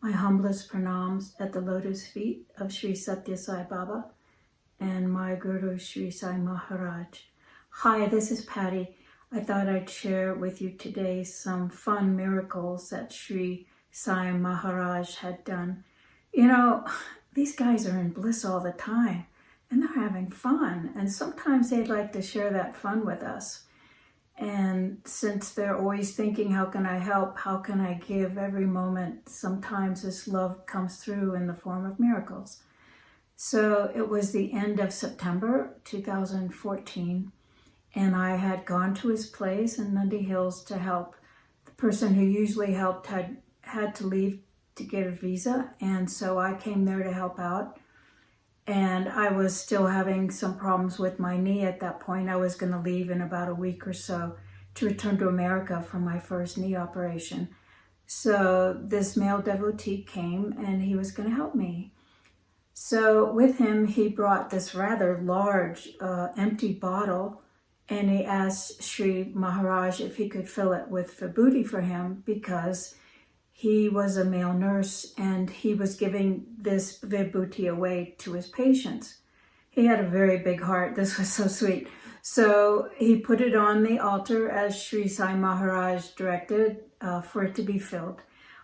My humblest pranams at the lotus feet of Sri Satya Sai Baba and my Guru Sri Sai Maharaj. Hi, this is Patty. I thought I'd share with you today some fun miracles that Sri Sai Maharaj had done. You know, these guys are in bliss all the time and they're having fun, and sometimes they'd like to share that fun with us. And since they're always thinking, how can I help? How can I give every moment? Sometimes this love comes through in the form of miracles. So it was the end of September 2014, and I had gone to his place in Nandi Hills to help. The person who usually helped had to leave to get a visa, and so I came there to help out. And I was still having some problems with my knee at that point. I was going to leave in about a week or so to return to America for my first knee operation. So this male devotee came and he was going to help me. So with him, he brought this rather large empty bottle, and he asked Sri Maharaj if he could fill it with vibhuti for him, because he was a male nurse and he was giving this vibhuti away to his patients. He had a very big heart. This was so sweet. So he put it on the altar as Sri Sai Maharaj directed for it to be filled.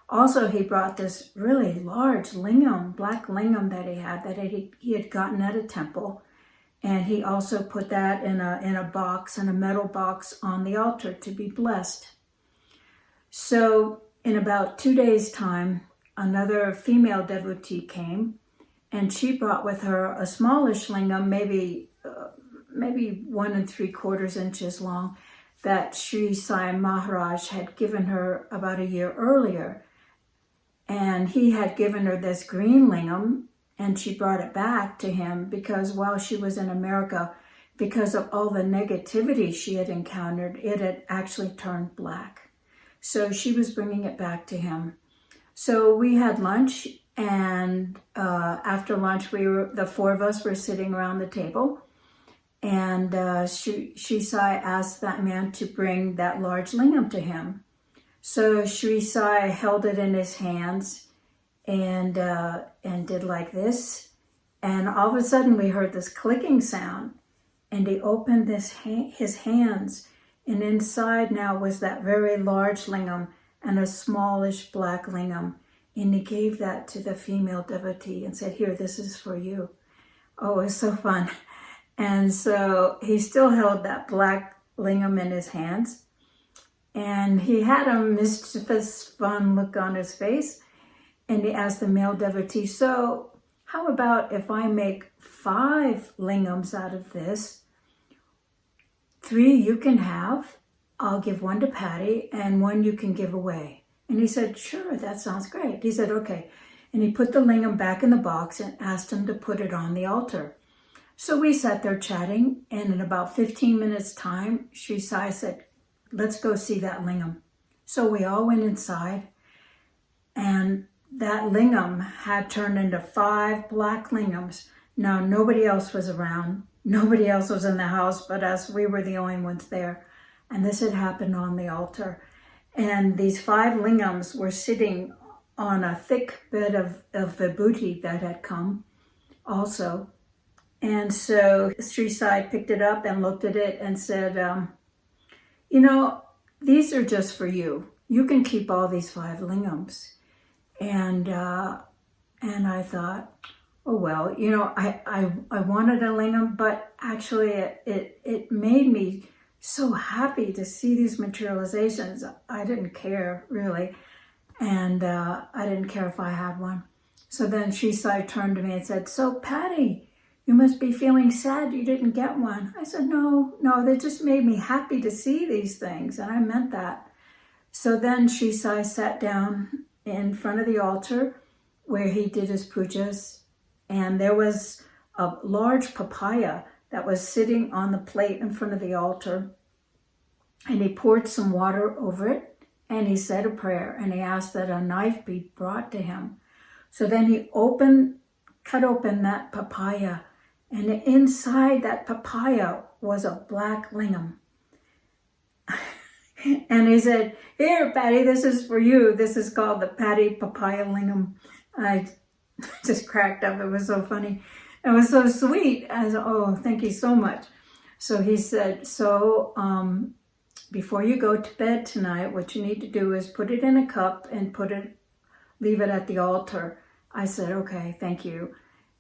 Also, he brought this really large lingam, black lingam that he had gotten at a temple. And he also put that in a box, in a metal box on the altar to be blessed. So in about 2 days' time, another female devotee came, and she brought with her a smallish lingam, maybe 1 3/4 inches long, that Sri Sai Maharaj had given her about a year earlier. And he had given her this green lingam, and she brought it back to him because while she was in America, because of all the negativity she had encountered, it had actually turned black. So she was bringing it back to him. So we had lunch, and after lunch, the four of us were sitting around the table, and Sri Sai asked that man to bring that large lingam to him. So Sri Sai held it in his hands and did like this, and all of a sudden we heard this clicking sound, and he opened his hands. And inside now was that very large lingam and a smallish black lingam. And he gave that to the female devotee and said, "Here, this is for you." Oh, it was so fun. And so he still held that black lingam in his hands. And he had a mischievous, fun look on his face. And he asked the male devotee, "So how about if I make 5 lingams out of this? 3 you can have, I'll give 1 to Patty, and 1 you can give away." And he said, "Sure, that sounds great." He said, "Okay." And he put the lingam back in the box and asked him to put it on the altar. So we sat there chatting, and in about 15 minutes time, Sri Sai said, "Let's go see that lingam." So we all went inside, and that lingam had turned into 5 black lingams. Now, nobody else was around. Nobody else was in the house but us. We were the only ones there. And this had happened on the altar. And these 5 lingams were sitting on a thick bed of vibhuti that had come also. And so Sri Sai picked it up and looked at it and said, "These are just for you. You can keep all these 5 lingams." And I thought, oh, well, I wanted a lingam, but actually it made me so happy to see these materializations. I didn't care, really. And I didn't care if I had one. So then Sri Sai turned to me and said, "So, Patty, you must be feeling sad you didn't get one." I said, no, they just made me happy to see these things. And I meant that. So then Sri Sai sat down in front of the altar where he did his pujas. And there was a large papaya that was sitting on the plate in front of the altar. And he poured some water over it, and he said a prayer, and he asked that a knife be brought to him. So then he cut open that papaya, and inside that papaya was a black lingam. And he said, "Here, Patty, this is for you. This is called the Patty Papaya Lingam." I just cracked up. It was so funny. It was so sweet. I said, "Oh, thank you so much." So he said, before you go to bed tonight, what you need to do is put it in a cup and leave it at the altar. I said, "Okay, thank you."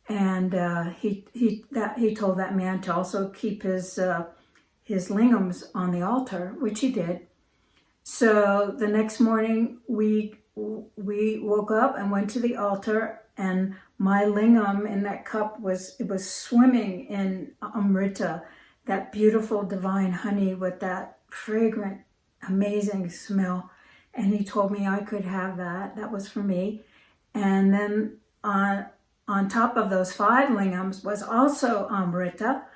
And he told that man to also keep his lingams on the altar, which he did. So the next morning we woke up and went to the altar, and my lingam in that cup was swimming in amrita, that beautiful divine honey with that fragrant, amazing smell. And he told me I could have that. That was for me. And then on top of those 5 lingams was also amrita.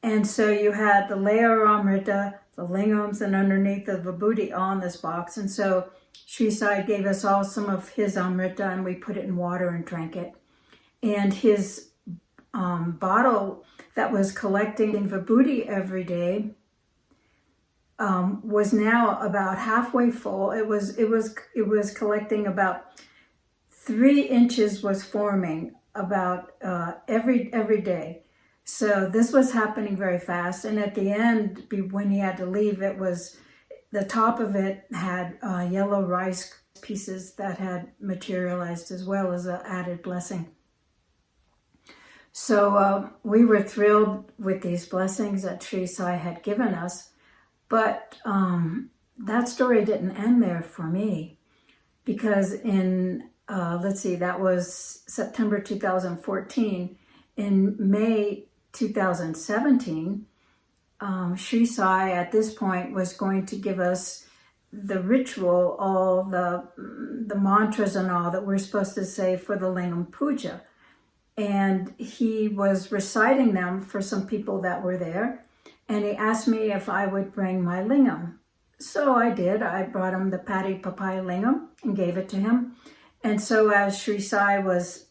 And so you had the layer of amrita, the lingams, and underneath the vibhuti all in this box. And so Sri Sai gave us all some of his amrita, and we put it in water and drank it. And his bottle that was collecting vibhuti every day was now about halfway full. It was collecting about 3 inches was forming about every day. So this was happening very fast. And at the end, when he had to leave, the top of it had yellow rice pieces that had materialized as well as an added blessing. So we were thrilled with these blessings that Sri Sai had given us. But that story didn't end there for me, because in, that was September 2014. In May 2017, Sri Sai at this point was going to give us the ritual, all the mantras and all that we're supposed to say for the Lingam Puja. And he was reciting them for some people that were there. And he asked me if I would bring my lingam. So I did. I brought him the Patty Papaya Lingam and gave it to him. And so as Sri Sai was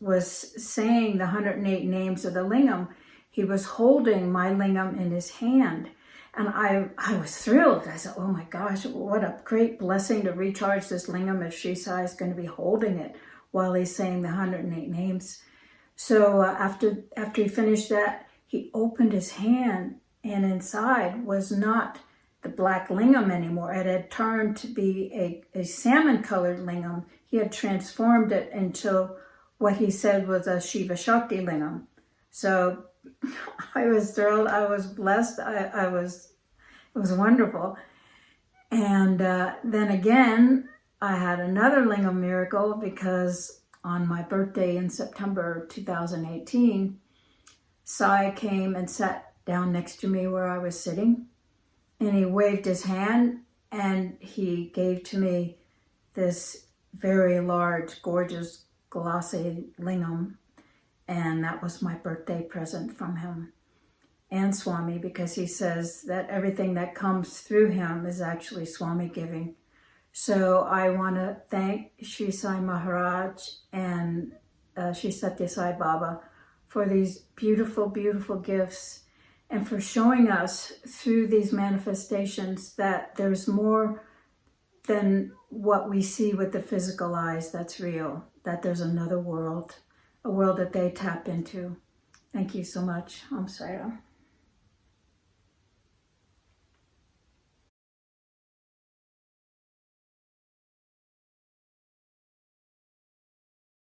saying the 108 names of the lingam, he was holding my lingam in his hand. And I was thrilled. I said, "Oh my gosh, what a great blessing to recharge this lingam if Sri Sai is going to be holding it while he's saying the 108 names." So after he finished that, he opened his hand, and inside was not the black lingam anymore. It had turned to be a salmon-colored lingam. He had transformed it into what he said was a Shiva Shakti lingam. So I was thrilled. I was blessed. It was wonderful. And then again, I had another lingam miracle, because on my birthday in September 2018, Sai came and sat down next to me where I was sitting, and he waved his hand and he gave to me this very large, gorgeous, glossy lingam, and that was my birthday present from him and Swami, because he says that everything that comes through him is actually Swami giving. So I want to thank Sri Sai Maharaj and Sri Satya Sai Baba for these beautiful, beautiful gifts, and for showing us through these manifestations that there's more than what we see with the physical eyes that's real, that there's another world, a world that they tap into. Thank you so much. Om Sai Ram.